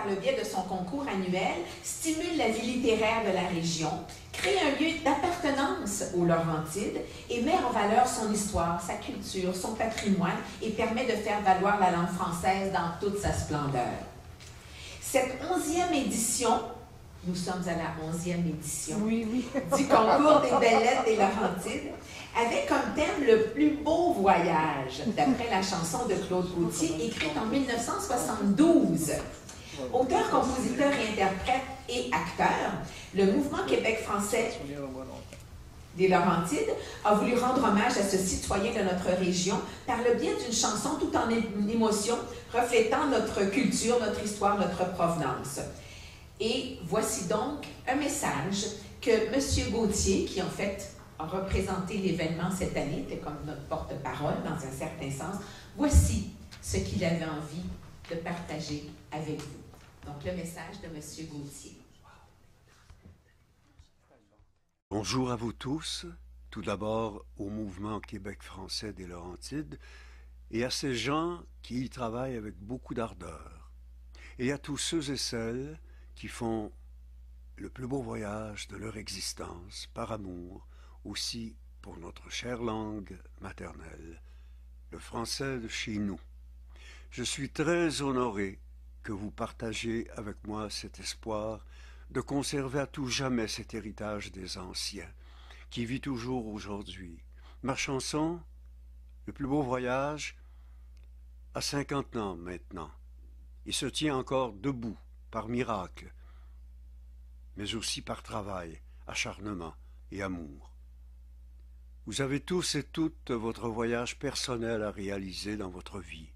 par le biais de son concours annuel, stimule la vie littéraire de la région, crée un lieu d'appartenance aux Laurentides et met en valeur son histoire, sa culture, son patrimoine et permet de faire valoir la langue française dans toute sa splendeur. Cette 11e édition, nous sommes à la 11e édition du concours des belles lettres des Laurentides, avait comme thème le plus beau voyage, d'après la chanson de Claude Gauthier, écrite en 1972. Auteur, compositeur et interprète et acteur, le mouvement Québec français des Laurentides a voulu rendre hommage à ce citoyen de notre région par le biais d'une chanson tout en émotion, reflétant notre culture, notre histoire, notre provenance. Et voici donc un message que M. Gauthier, qui en fait a représenté l'événement cette année, était comme notre porte-parole dans un certain sens, voici ce qu'il avait envie de partager avec vous. Donc le message de M. Gauthier. Bonjour à vous tous, tout d'abord au mouvement Québec français des Laurentides et à ces gens qui y travaillent avec beaucoup d'ardeur, et à tous ceux et celles qui font le plus beau voyage de leur existence par amour, aussi pour notre chère langue maternelle, le français de chez nous. Je suis très honoré que vous partagiez avec moi cet espoir de conserver à tout jamais cet héritage des anciens, qui vit toujours aujourd'hui. Ma chanson, Le plus beau voyage, a 50 ans maintenant, et se tient encore debout par miracle, mais aussi par travail, acharnement et amour. Vous avez tous et toutes votre voyage personnel à réaliser dans votre vie,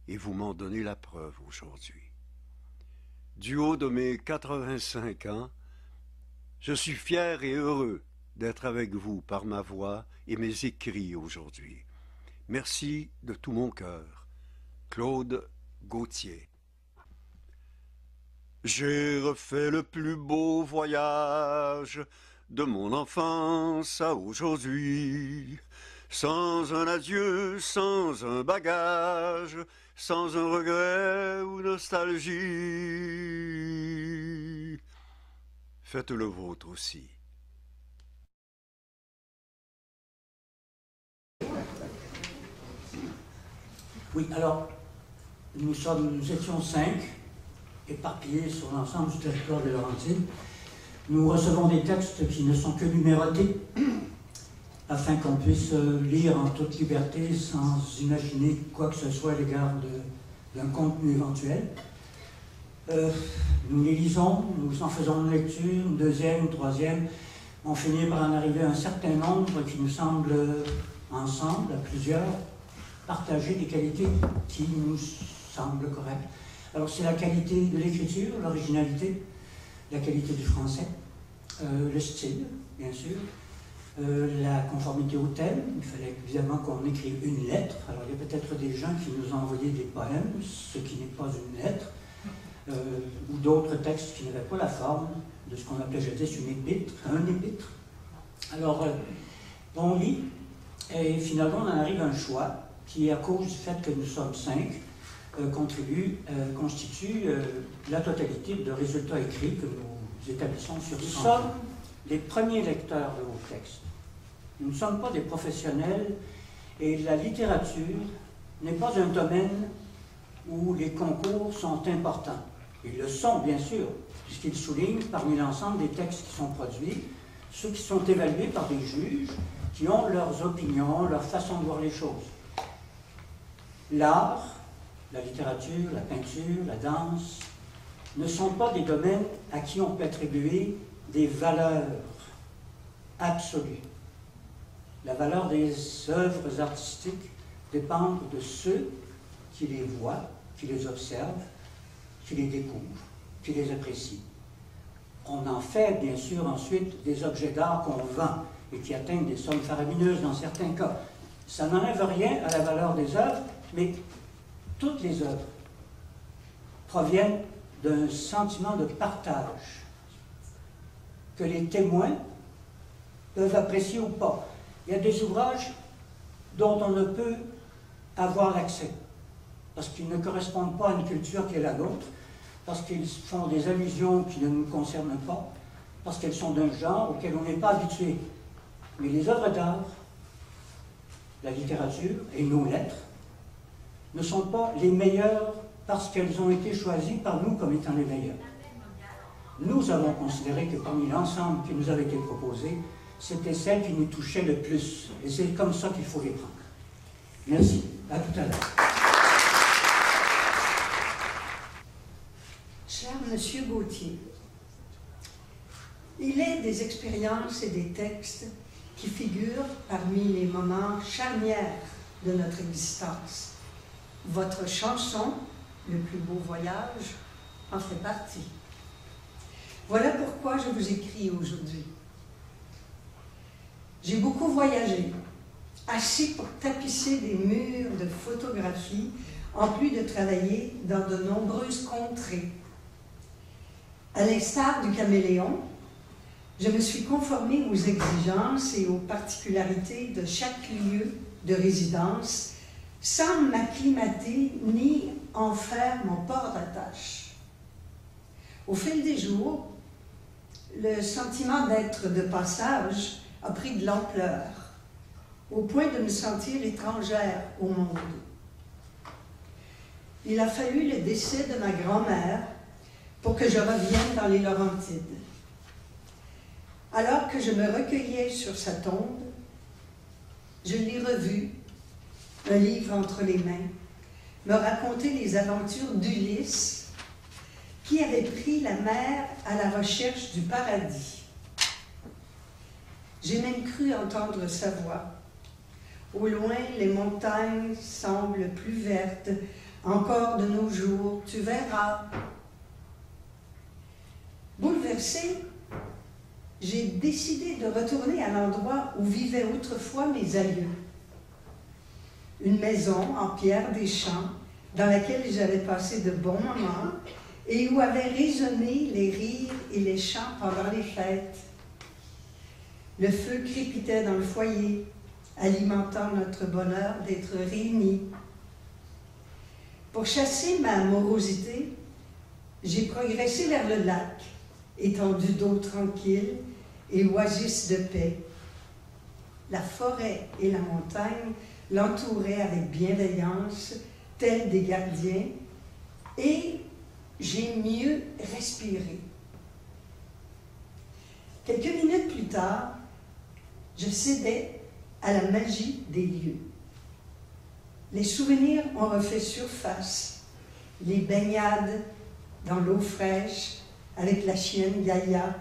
et vous m'en donnez la preuve aujourd'hui. Du haut de mes 85 ans, je suis fier et heureux d'être avec vous par ma voix et mes écrits aujourd'hui. Merci de tout mon cœur. Claude Gauthier. J'ai refait le plus beau voyage de mon enfance à aujourd'hui, sans un adieu, sans un bagage, sans un regret ou nostalgie. Faites le vôtre aussi. Oui, alors, nous étions 5, éparpillés sur l'ensemble du territoire des Laurentides. Nous recevons des textes qui ne sont que numérotés, afin qu'on puisse lire en toute liberté sans imaginer quoi que ce soit à l'égard d'un contenu éventuel. Nous les lisons, nous en faisons une lecture, une deuxième, une troisième. On finit par en arriver à un certain nombre qui nous semble, ensemble, à plusieurs, partager des qualités qui nous semblent correctes. Alors c'est la qualité de l'écriture, l'originalité, la qualité du français, le style, bien sûr, la conformité au thème. Il fallait évidemment qu'on écrive une lettre. Alors il y a peut-être des gens qui nous ont envoyé des poèmes, ce qui n'est pas une lettre, ou d'autres textes qui n'avaient pas la forme de ce qu'on appelait jadis une épître, un épître. Alors on lit, et finalement on en arrive à un choix qui, à cause du fait que nous sommes 5, constitue la totalité de résultats écrits que nous établissons sur 100. Nous sommes les premiers lecteurs de vos textes. Nous ne sommes pas des professionnels et la littérature n'est pas un domaine où les concours sont importants. Ils le sont, bien sûr, puisqu'ils soulignent, parmi l'ensemble des textes qui sont produits, ceux qui sont évalués par des juges qui ont leurs opinions, leur façon de voir les choses. L'art, la littérature, la peinture, la danse, ne sont pas des domaines à qui on peut attribuer des valeurs absolues. La valeur des œuvres artistiques dépend de ceux qui les voient, qui les observent, qui les découvrent, qui les apprécient. On en fait bien sûr ensuite des objets d'art qu'on vend et qui atteignent des sommes faramineuses dans certains cas. Ça n'enlève rien à la valeur des œuvres, mais toutes les œuvres proviennent d'un sentiment de partage que les témoins peuvent apprécier ou pas. Il y a des ouvrages dont on ne peut avoir l'accès parce qu'ils ne correspondent pas à une culture qui est la nôtre, parce qu'ils font des allusions qui ne nous concernent pas, parce qu'elles sont d'un genre auquel on n'est pas habitué. Mais les œuvres d'art, la littérature et nos lettres ne sont pas les meilleures parce qu'elles ont été choisies par nous comme étant les meilleures. Nous avons considéré que parmi l'ensemble qui nous avait été proposé, c'était celle qui nous touchait le plus. Et c'est comme ça qu'il faut les prendre. Merci. À tout à l'heure. Cher Monsieur Gauthier, il est des expériences et des textes qui figurent parmi les moments charnières de notre existence. Votre chanson, Le plus beau voyage, en fait partie. Voilà pourquoi je vous écris aujourd'hui. J'ai beaucoup voyagé, assez pour tapisser des murs de photographies, en plus de travailler dans de nombreuses contrées. À l'instar du caméléon, je me suis conformée aux exigences et aux particularités de chaque lieu de résidence, sans m'acclimater ni en faire mon port d'attache. Au fil des jours, le sentiment d'être de passage a pris de l'ampleur, au point de me sentir étrangère au monde. Il a fallu le décès de ma grand-mère pour que je revienne dans les Laurentides. Alors que je me recueillais sur sa tombe, je l'ai revu, un livre entre les mains, me raconter les aventures d'Ulysse, qui avait pris la mer à la recherche du paradis. J'ai même cru entendre sa voix. Au loin, les montagnes semblent plus vertes, encore de nos jours, tu verras. Bouleversée, j'ai décidé de retourner à l'endroit où vivaient autrefois mes aïeux. Une maison en pierre des champs, dans laquelle j'avais passé de bons moments et où avaient résonné les rires et les chants pendant les fêtes. Le feu crépitait dans le foyer, alimentant notre bonheur d'être réunis. Pour chasser ma morosité, j'ai progressé vers le lac, étendue d'eau tranquille et oasis de paix. La forêt et la montagne l'entouraient avec bienveillance, tels des gardiens, et j'ai mieux respiré. Quelques minutes plus tard, je cédais à la magie des lieux. Les souvenirs ont refait surface, les baignades dans l'eau fraîche avec la chienne Gaïa,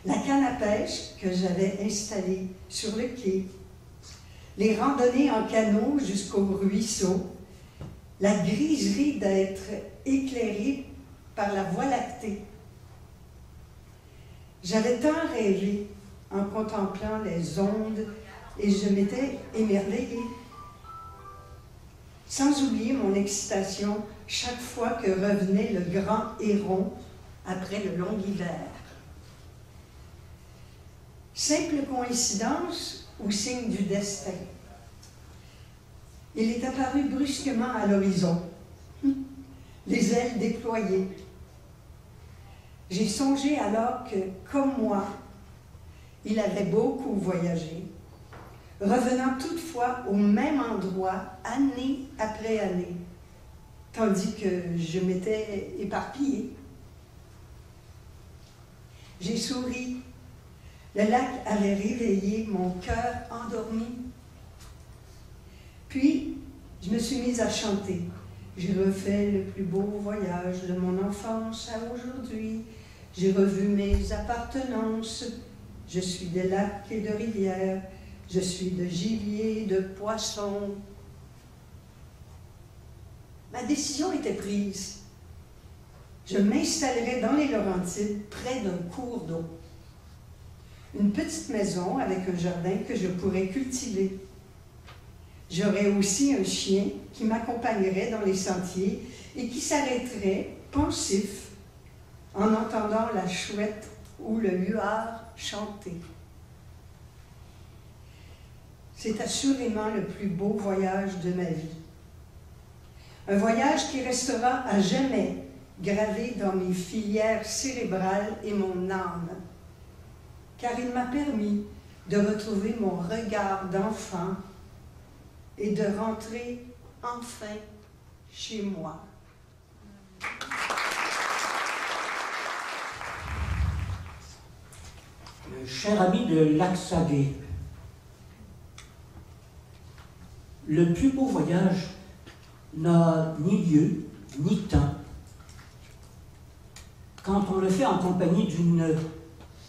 la canne à pêche que j'avais installée sur le quai, les randonnées en canot jusqu'au ruisseau, la griserie d'être éclairée par la voie lactée. J'avais tant rêvé en contemplant les ondes et je m'étais émerveillée. Sans oublier mon excitation chaque fois que revenait le grand héron après le long hiver. Simple coïncidence ou signe du destin? Il est apparu brusquement à l'horizon, les ailes déployées. J'ai songé alors que, comme moi, il avait beaucoup voyagé, revenant toutefois au même endroit année après année, tandis que je m'étais éparpillée. J'ai souri. Le lac avait réveillé mon cœur endormi. Puis, je me suis mise à chanter. J'ai refait le plus beau voyage de mon enfance à aujourd'hui. J'ai revu mes appartenances. Je suis de lacs et de rivières. Je suis de gibier, de poissons. Ma décision était prise. Je m'installerai dans les Laurentides, près d'un cours d'eau. Une petite maison avec un jardin que je pourrais cultiver. J'aurais aussi un chien qui m'accompagnerait dans les sentiers et qui s'arrêterait, pensif, en entendant la chouette ou le huard chanter. C'est assurément le plus beau voyage de ma vie. Un voyage qui restera à jamais gravé dans mes filières cérébrales et mon âme, car il m'a permis de retrouver mon regard d'enfant et de rentrer enfin chez moi. Cher ami de Laxavé, le plus beau voyage n'a ni lieu ni temps quand on le fait en compagnie d'une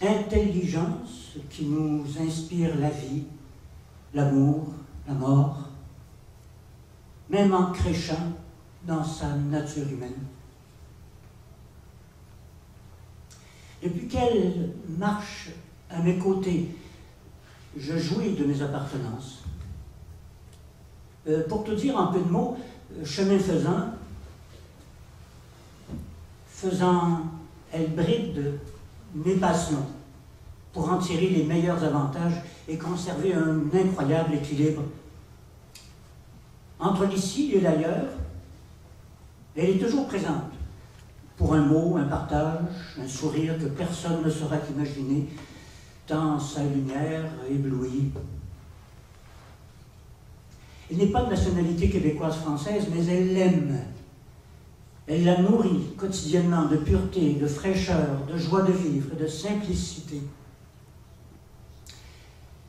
intelligence qui nous inspire la vie, l'amour, la mort, même en créchant dans sa nature humaine. Depuis qu'elle marche à mes côtés, je jouis de mes appartenances. Pour te dire en peu de mots, chemin faisant, elle bride mes passions pour en tirer les meilleurs avantages et conserver un incroyable équilibre. Entre l'ici et l'ailleurs, elle est toujours présente pour un mot, un partage, un sourire que personne ne saura imaginer, tant sa lumière éblouit. Elle n'est pas de nationalité québécoise-française, mais elle l'aime. Elle la nourrit quotidiennement de pureté, de fraîcheur, de joie de vivre, de simplicité.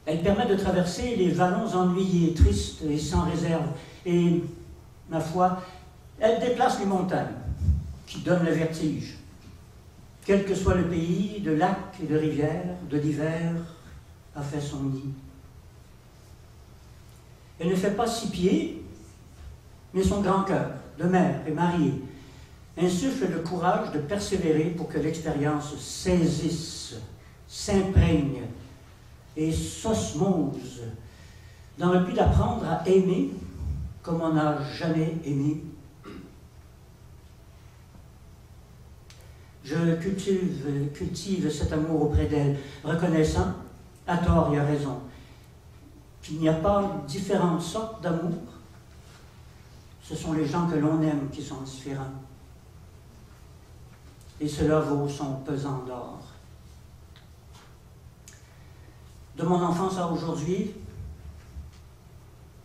Elle permet de traverser les vallons ennuyés, tristes et sans réserve. Et, ma foi, elle déplace les montagnes qui donnent le vertige. Quel que soit le pays, de lacs et de rivières, de l'hiver a fait son nid. Elle ne fait pas 6 pieds, mais son grand cœur, de mère et mariée, insuffle le courage de persévérer pour que l'expérience saisisse, s'imprègne et s'osmose dans le but d'apprendre à aimer comme on n'a jamais aimé. Je cultive cet amour auprès d'elle, reconnaissant, à tort et à raison, qu'il n'y a pas différentes sortes d'amour. Ce sont les gens que l'on aime qui sont différents. Et cela vaut son pesant d'or. De mon enfance à aujourd'hui,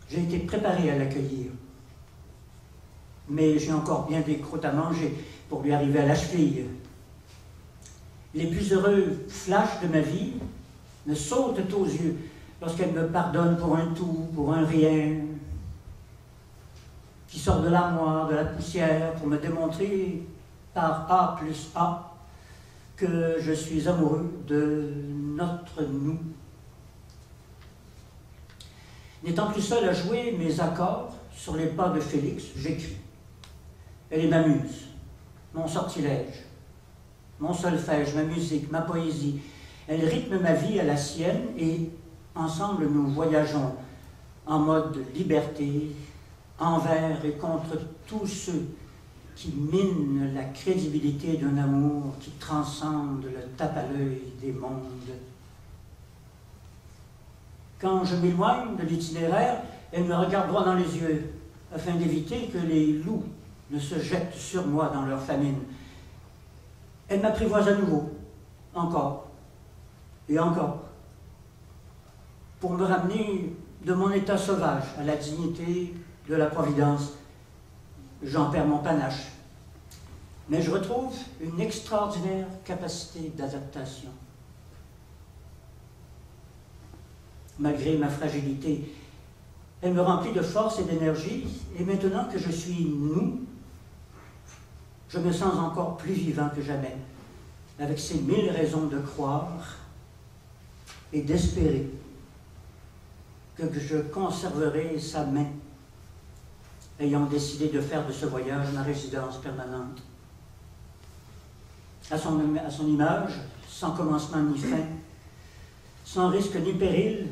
j'ai été préparé à l'accueillir. Mais j'ai encore bien des croûtes à manger pour lui arriver à la cheville. Les plus heureux flashs de ma vie me sautent aux yeux lorsqu'elle me pardonne pour un tout, pour un rien, qui sort de l'armoire, de la poussière, pour me démontrer par A plus A que je suis amoureux de notre nous. N'étant plus seul à jouer mes accords sur les pas de Félix, j'écris. Elle est ma muse, mon sortilège, mon solfège, ma musique, ma poésie. Elle rythme ma vie à la sienne et ensemble nous voyageons en mode liberté, envers et contre tous ceux qui minent la crédibilité d'un amour qui transcende le tape à l'œil des mondes. Quand je m'éloigne de l'itinéraire, elle me regarde droit dans les yeux, afin d'éviter que les loups ne se jettent sur moi dans leur famine. Elle m'apprivoise à nouveau, encore et encore, pour me ramener de mon état sauvage à la dignité de la providence. J'en perds mon panache, mais je retrouve une extraordinaire capacité d'adaptation. Malgré ma fragilité, elle me remplit de force et d'énergie, et maintenant que je suis nous, je me sens encore plus vivant que jamais, avec ces 1000 raisons de croire et d'espérer que je conserverai sa main, ayant décidé de faire de ce voyage ma résidence permanente. À son image, sans commencement ni fin, sans risque ni péril,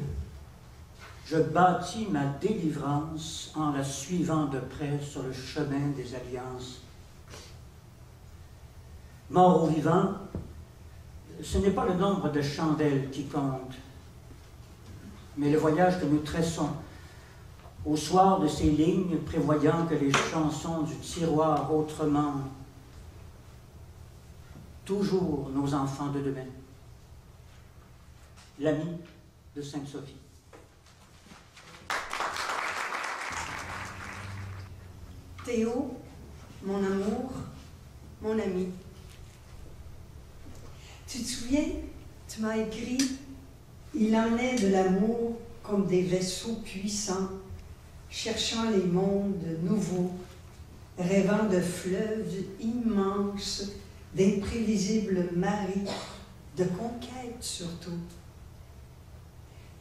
je bâtis ma délivrance en la suivant de près sur le chemin des alliances. Mort ou vivant, ce n'est pas le nombre de chandelles qui compte, mais le voyage que nous tressons au soir de ces lignes, prévoyant que les chansons du tiroir autrement toujours nos enfants de demain. L'ami de Sainte-Sophie. Théo, mon amour, mon ami. Tu te souviens, tu m'as écrit « Il en est de l'amour comme des vaisseaux puissants, cherchant les mondes nouveaux, rêvant de fleuves immenses, d'imprévisibles marées, de conquêtes surtout.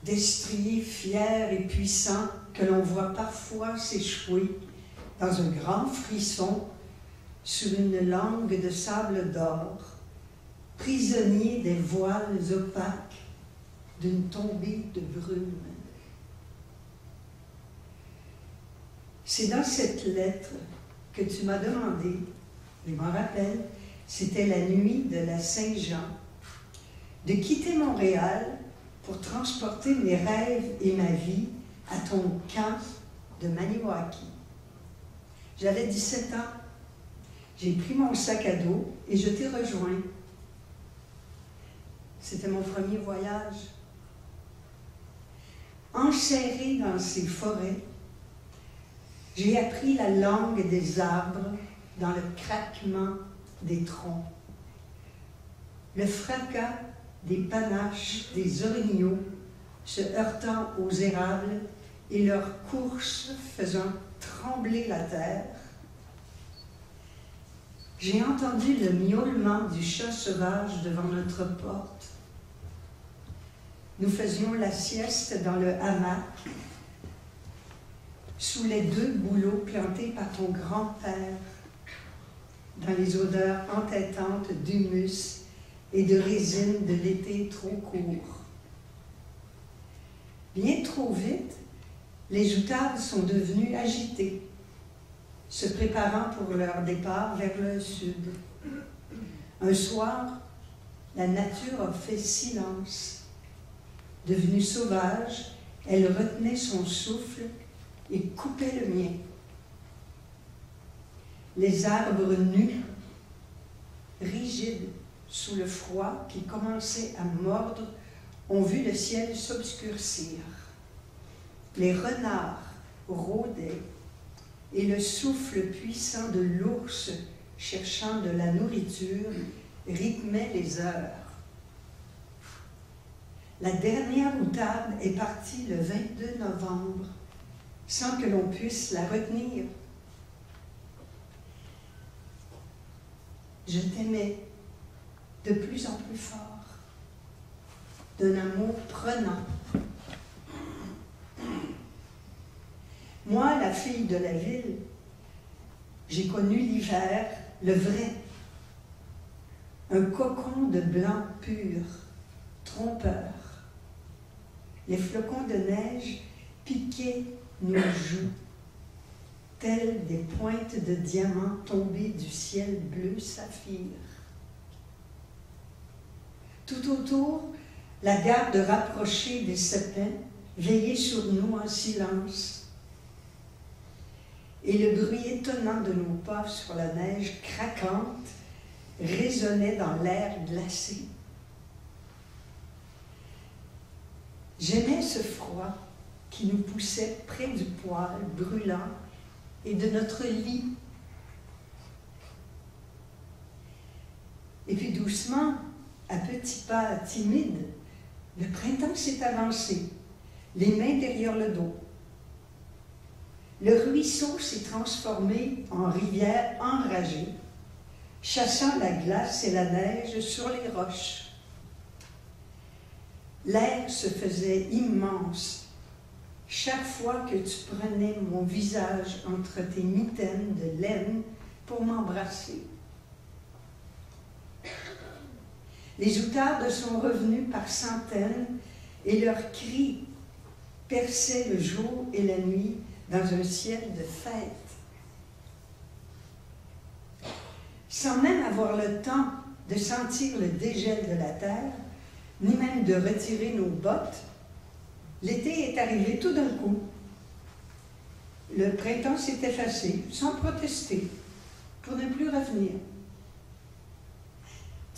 Destriers fiers et puissants que l'on voit parfois s'échouer dans un grand frisson sur une langue de sable d'or, prisonniers des voiles opaques d'une tombée de brume. » C'est dans cette lettre que tu m'as demandé, je m'en rappelle, c'était la nuit de la Saint-Jean, de quitter Montréal pour transporter mes rêves et ma vie à ton camp de Maniwaki. J'avais 17 ans. J'ai pris mon sac à dos et je t'ai rejoint. C'était mon premier voyage. Enserré dans ces forêts, j'ai appris la langue des arbres dans le craquement des troncs, le fracas des panaches des orignaux se heurtant aux érables et leur course faisant trembler la terre. J'ai entendu le miaulement du chat sauvage devant notre porte. Nous faisions la sieste dans le hamac, sous les 2 bouleaux plantés par ton grand-père, dans les odeurs entêtantes d'humus et de résine de l'été trop court. Bien trop vite, les outades sont devenues agitées, se préparant pour leur départ vers le sud. Un soir, la nature a fait silence. Devenue sauvage, elle retenait son souffle et coupait le mien. Les arbres nus, rigides sous le froid qui commençait à mordre, ont vu le ciel s'obscurcir. Les renards rôdaient et le souffle puissant de l'ours cherchant de la nourriture rythmait les heures. La dernière outade est partie le 22 novembre sans que l'on puisse la retenir. Je t'aimais de plus en plus fort, d'un amour prenant. Moi, la fille de la ville, j'ai connu l'hiver, le vrai, un cocon de blanc pur, trompeur. Les flocons de neige piquaient nos joues, telles des pointes de diamants tombées du ciel bleu saphir. Tout autour, la garde rapprochée des sapins veillait sur nous en silence. Et le bruit étonnant de nos pas sur la neige craquante résonnait dans l'air glacé. J'aimais ce froid qui nous poussait près du poêle brûlant et de notre lit. Et puis doucement, à petits pas timides, le printemps s'est avancé, les mains derrière le dos. Le ruisseau s'est transformé en rivière enragée, chassant la glace et la neige sur les roches. L'air se faisait immense chaque fois que tu prenais mon visage entre tes mitaines de laine pour m'embrasser. Les outardes sont revenues par centaines et leurs cris perçaient le jour et la nuit dans un ciel de fête. Sans même avoir le temps de sentir le dégel de la terre, ni même de retirer nos bottes, l'été est arrivé tout d'un coup. Le printemps s'est effacé, sans protester, pour ne plus revenir.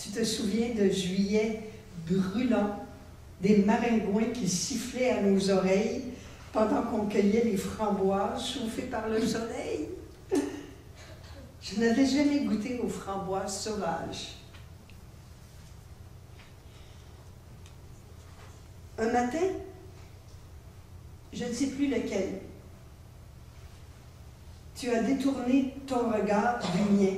Tu te souviens de juillet brûlant, des maringouins qui sifflaient à nos oreilles pendant qu'on cueillait les framboises chauffées par le soleil? Je n'avais jamais goûté aux framboises sauvages. Un matin, je ne sais plus lequel, tu as détourné ton regard du mien.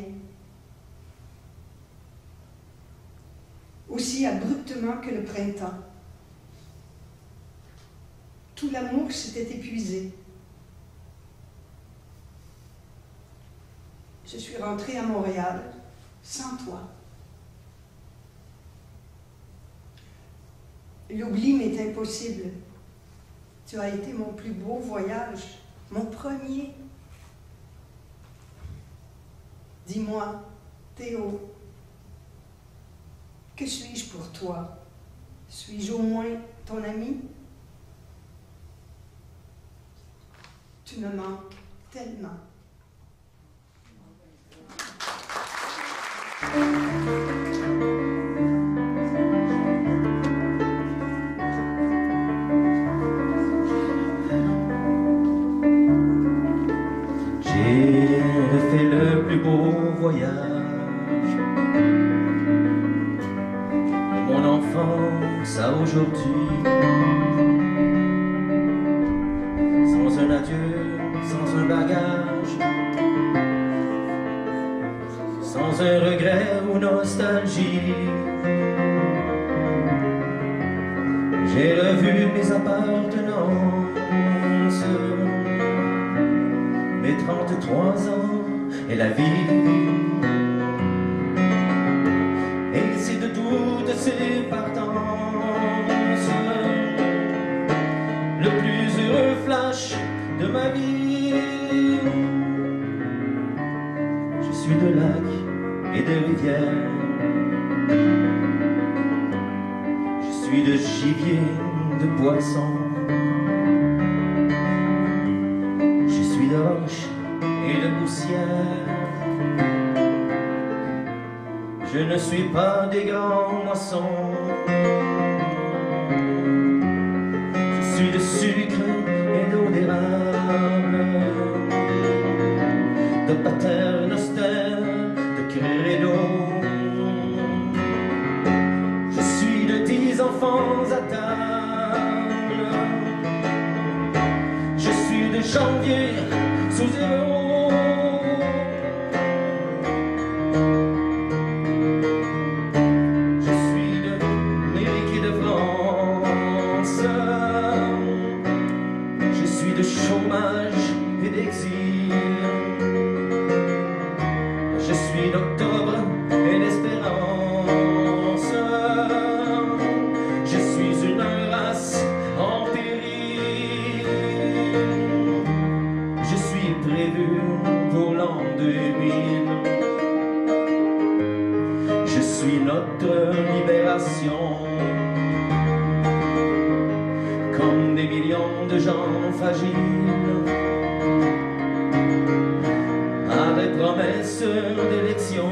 Aussi abruptement que le printemps. Tout l'amour s'était épuisé. Je suis rentrée à Montréal sans toi. L'oubli m'est impossible. Tu as été mon plus beau voyage, mon premier. Dis-moi, Théo, que suis-je pour toi? Suis-je au moins ton ami? Tu me manques tellement. J'ai fait le plus beau voyage de mon enfance à aujourd'hui, sans un adieu, sans un bagage, sans un regret ou nostalgie. J'ai revu mes appartenances, mes 33 ans et la vie. Et c'est de toutes ces partances le plus heureux flash de ma vie. Je suis de lacs et de rivières, je suis de gibier, de poissons, je suis de roches et de poussière. Je ne suis pas des grands moissons, je suis de sucre et d'eau d'érable, de paternostère, de credo. Je suis de 10 enfants à table, je suis de janvier sous zéro. De chômage et d'exil, je suis d'octobre et d'espérance, je suis une race en péril, je suis prévu pour l'an 2000, je suis notre libération. Comme des millions de gens fragiles à des promesses d'élection.